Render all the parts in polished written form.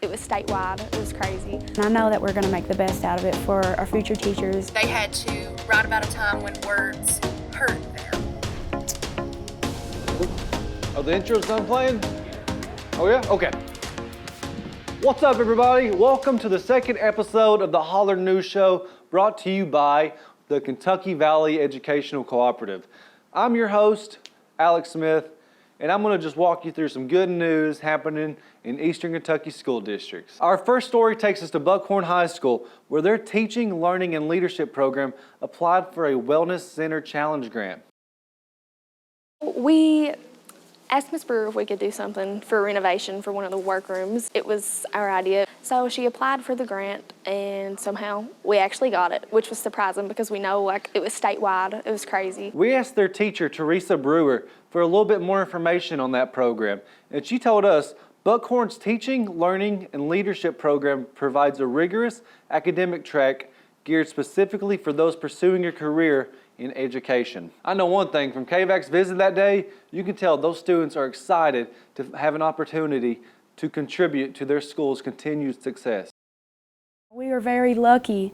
it was statewide. It was crazy. And I know that we're going to make the best out of it for our future teachers. They had to write about a time when words hurt them. Oh, the intro's done playing? Oh yeah? Okay. What's up, everybody? Welcome to the second episode of the Holler News Show, brought to you by the Kentucky Valley Educational Cooperative. I'm your host, Alex Smith, and I'm going to just walk you through some good news happening in Eastern Kentucky school districts. Our first story takes us to Buckhorn High School, where their Teaching, Learning, and Leadership program applied for a Wellness Center Challenge grant. We asked Ms. Brewer if we could do something for renovation for one of the workrooms. It was our idea. So she applied for the grant, and somehow we actually got it, which was surprising because we know it was statewide. It was crazy. We asked their teacher, Teresa Brewer, for a little bit more information on that program, and she told us Buckhorn's Teaching, Learning, and Leadership program provides a rigorous academic track geared specifically for those pursuing a career in education. I know one thing, from KVAC's visit that day, you can tell those students are excited to have an opportunity to contribute to their school's continued success. We were very lucky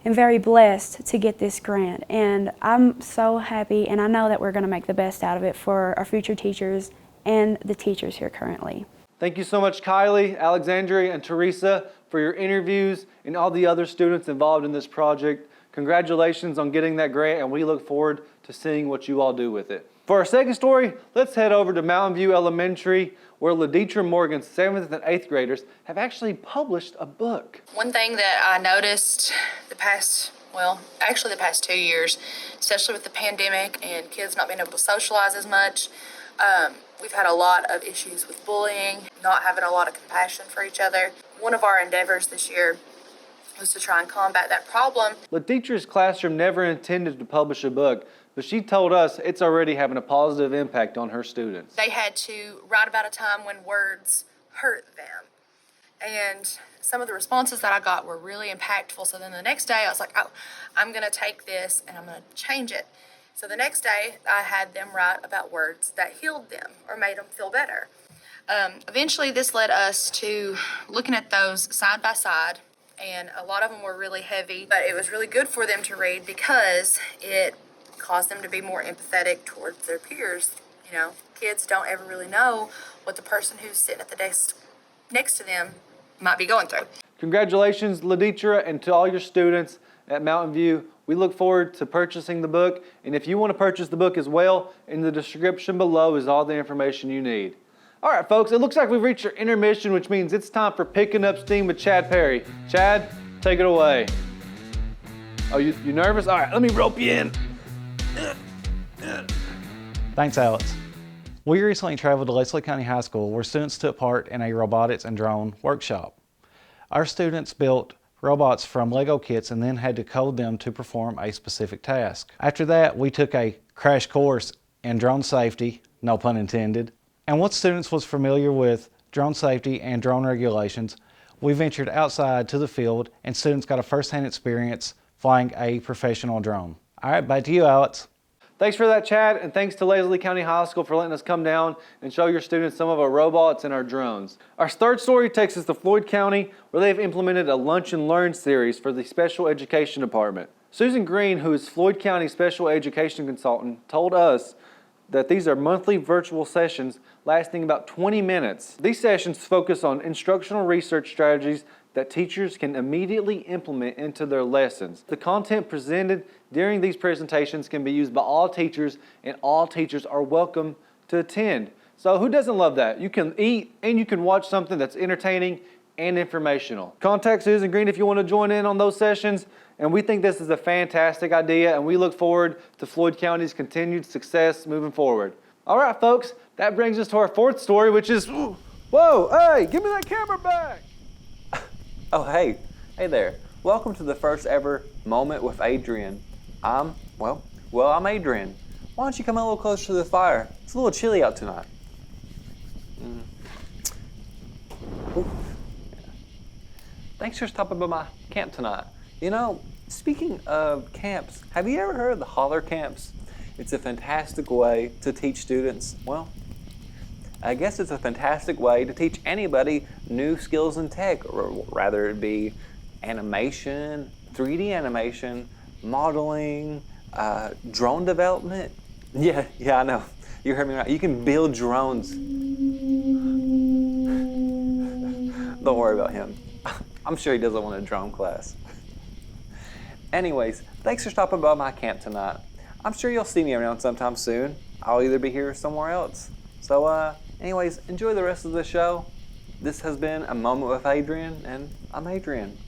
and very blessed to get this grant, and I'm so happy, and I know that we're going to make the best out of it for our future teachers and the teachers here currently. Thank you so much, Kylie, Alexandria, and Teresa, for your interviews and all the other students involved in this project. Congratulations on getting that grant, and we look forward to seeing what you all do with it. For our second story, let's head over to Mountain View Elementary, where Laditra Morgan's 7th and 8th graders have actually published a book. One thing that I noticed the past 2 years, especially with the pandemic and kids not being able to socialize as much, we've had a lot of issues with bullying, not having a lot of compassion for each other. One of our endeavors this year was to try and combat that problem. Laditra's classroom never intended to publish a book, but she told us it's already having a positive impact on her students. They had to write about a time when words hurt them. And some of the responses that I got were really impactful. So then the next day I was like, oh, I'm going to take this and I'm going to change it. So the next day I had them write about words that healed them or made them feel better. Eventually this led us to looking at those side by side, and a lot of them were really heavy, but it was really good for them to read because it caused them to be more empathetic towards their peers. You know, kids don't ever really know what the person who's sitting at the desk next to them might be going through. Congratulations, Laditra, and to all your students at Mountain View. We look forward to purchasing the book, and if you want to purchase the book as well, in the description below is all the information you need. All right, folks, it looks like we've reached our intermission, which means it's time for Picking Up Steam with Chad Perry. Chad, take it away. Oh, you nervous? All right, let me rope you in. Thanks, Alex. We recently traveled to Leslie County High School, where students took part in a robotics and drone workshop. Our students built robots from Lego kits and then had to code them to perform a specific task. After that, we took a crash course in drone safety, no pun intended. And once students was familiar with drone safety and drone regulations, we ventured outside to the field and students got a first-hand experience flying a professional drone. All right, back to you, Alex. Thanks for that, Chad, and thanks to Leslie County High School for letting us come down and show your students some of our robots and our drones. Our third story takes us to Floyd County, where they've implemented a Lunch and Learn series for the Special Education Department. Susan Green, who is Floyd County Special Education Consultant, told us that these are monthly virtual sessions lasting about 20 minutes. These sessions focus on instructional research strategies that teachers can immediately implement into their lessons. The content presented during these presentations can be used by all teachers, and all teachers are welcome to attend. So who doesn't love that? You can eat and you can watch something that's entertaining and informational. Contact Susan Green if you want to join in on those sessions, and we think this is a fantastic idea, and we look forward to Floyd County's continued success moving forward. All right, folks, that brings us to our fourth story, which is, whoa, hey, give me that camera back. Oh, hey there. Welcome to the first ever Moment with Adrian. I'm Adrian. Why don't you come a little closer to the fire? It's a little chilly out tonight. Thanks for stopping by my camp tonight. You know, speaking of camps, have you ever heard of the Holler Camps? It's a fantastic way to teach students, well, I guess it's a fantastic way to teach anybody new skills in tech, or rather it be animation, 3D animation, modeling, drone development. Yeah, I know. You heard me right. You can build drones. Don't worry about him. I'm sure he doesn't want a drone class. Anyways, thanks for stopping by my camp tonight. I'm sure you'll see me around sometime soon. I'll either be here or somewhere else. So, anyways, enjoy the rest of the show. This has been A Moment with Adrian, and I'm Adrian.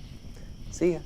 See ya.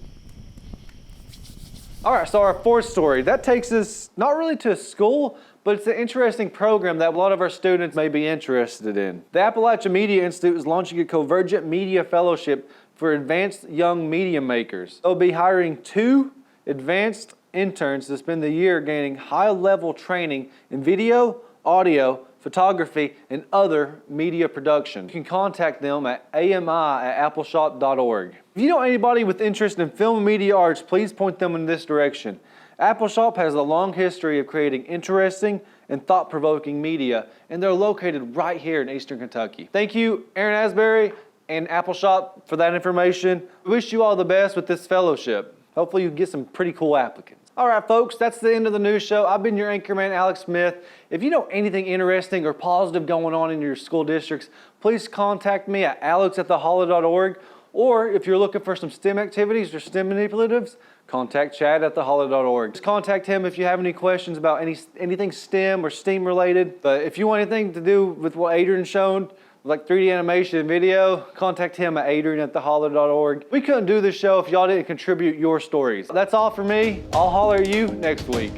All right, so our fourth story, that takes us not really to a school, but it's an interesting program that a lot of our students may be interested in. The Appalachia Media Institute is launching a Convergent Media Fellowship for advanced young media makers. They'll be hiring 2 advanced interns to spend the year gaining high-level training in video, audio, photography, and other media production. You can contact them at ami@appleshop.org. If you know anybody with interest in film and media arts, please point them in this direction. Appleshop has a long history of creating interesting and thought-provoking media, and they're located right here in Eastern Kentucky. Thank you, Aaron Asbury and Appleshop, for that information. We wish you all the best with this fellowship. Hopefully you get some pretty cool applicants. All right, folks, that's the end of the news show. I've been your anchorman, Alex Smith. If you know anything interesting or positive going on in your school districts, please contact me at alex@theholla.org. Or if you're looking for some STEM activities or STEM manipulatives, contact Chad at theholla.org. Just contact him if you have any questions about anything STEM or STEAM related. But if you want anything to do with what Adrian showed, like 3D animation and video, contact him at adrian@theholla.org. We couldn't do this show if y'all didn't contribute your stories. That's all for me. I'll holler at you next week.